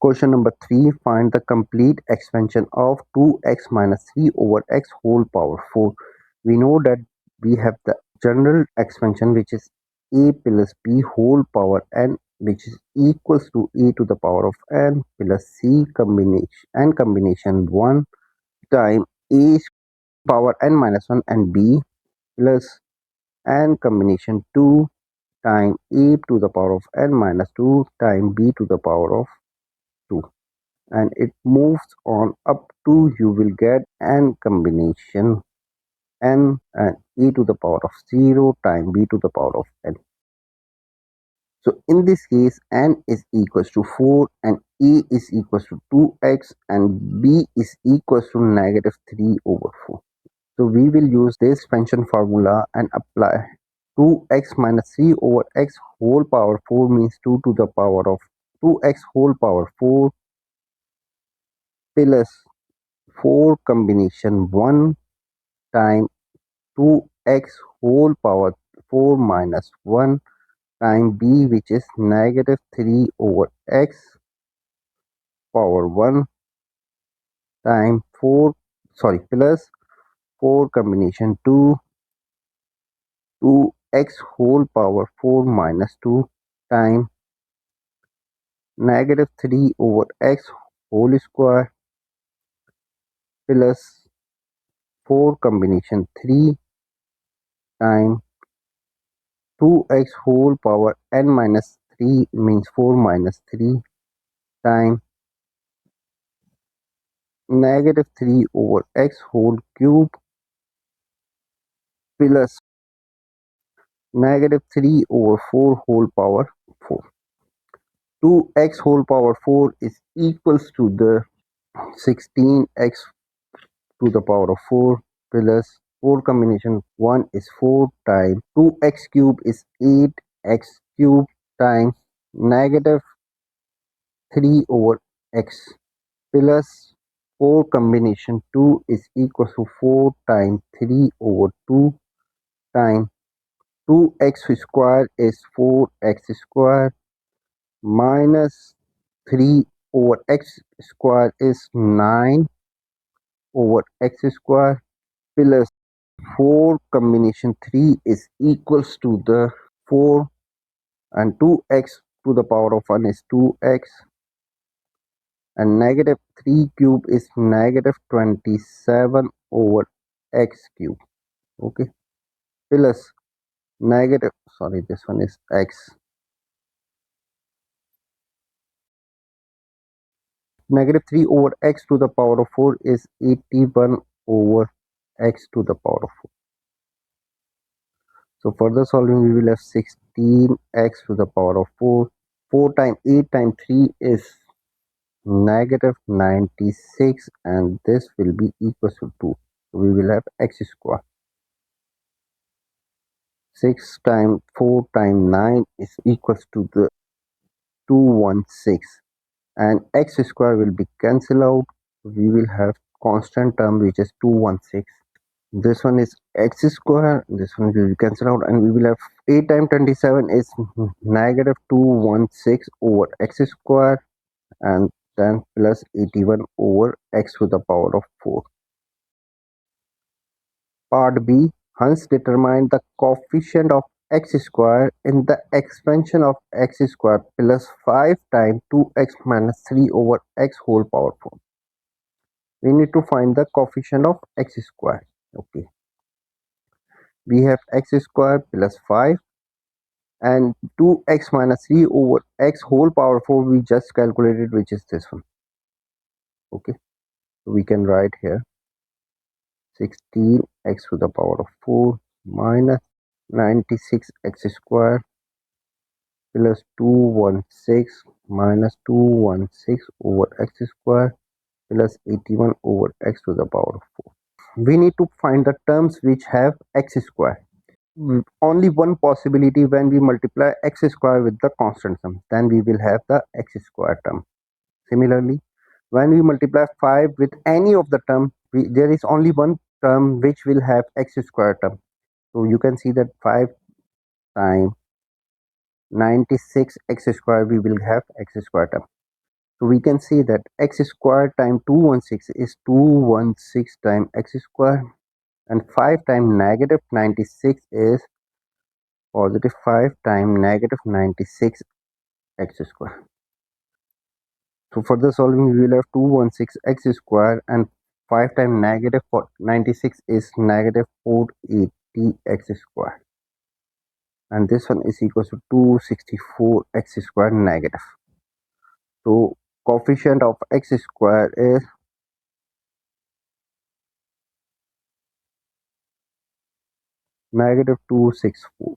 Question number 3. Find the complete expansion of 2x minus 3 over x whole power 4. We know that we have the general expansion, which is a plus b whole power n, which is equals to a to the power of n plus c combination 1 time a power n minus 1 and b plus n combination 2 time a to the power of n minus 2 time b to the power of 2, and it moves on up to you will get n combination n and e to the power of 0 time b to the power of n. So in this case, n is equals to 4 and e is equals to 2x and b is equals to negative 3 over 4. So we will use this expansion formula and apply 2x minus 3 over x whole power 4 means 2 to the power of 2x whole power 4 plus 4 combination 1 time 2x whole power 4 minus 1 time b, which is negative 3 over x power 1 time 4 plus 4 combination 2x whole power 4 minus 2 time negative 3 over x whole square plus 4 combination 3 time 2x whole power n minus 3 means 4 minus 3 time negative 3 over x whole cube plus negative 3 over 4 whole power 4. 2x whole power 4 is equals to the 16x to the power of 4 plus 4 combination 1 is 4 time 2x cube is 8x cube time negative 3 over x plus 4 combination 2 is equal to 4 times 3 over 2 time 2x square is 4x square minus 3 over x square is 9 over x square plus 4 combination 3 is equals to the 4 and 2x to the power of 1 is 2x and negative 3 cube is negative 27 over x cube, okay, plus negative, sorry, this one is x, negative 3 over x to the power of 4 is 81 over x to the power of 4. So further solving, we will have 16x to the power of 4. 4 times 8 times 3 is negative 96 and this will be equal to 2. So we will have x square. 6 times 4 times 9 is equals to the 216 and x square will be cancelled out. We will have constant term which is 216. This one is x square, this one will be cancelled out and we will have 8 times 27 is negative 216 over x square and then plus 81 over x to the power of 4. Part B. Hence determine the coefficient of x square in the expansion of x square plus 5 times 2x minus 3 over x whole power 4. We need to find the coefficient of x square. Okay. We have x square plus 5 and 2x minus 3 over x whole power 4 we just calculated, which is this one. Okay. So we can write here 16x to the power of 4 minus 96x square plus 216 minus 216 over x square plus 81 over x to the power of 4. We need to find the terms which have x square. Only one possibility, when we multiply x square with the constant sum, then we will have the x square term. Similarly, when we multiply 5 with any of the term, there is only one term which will have x square term. So you can see that 5 times 96 x square we will have x square term. So we can say that x squared times 216 is 216 times x squared, and 5 times negative 96 is positive 5 times negative 96 x squared. So for the solving, we will have 216 x squared, and 5 times negative 96 is negative 480 x squared. And this one is equal to 264 x squared negative. So coefficient of x squared is negative 264.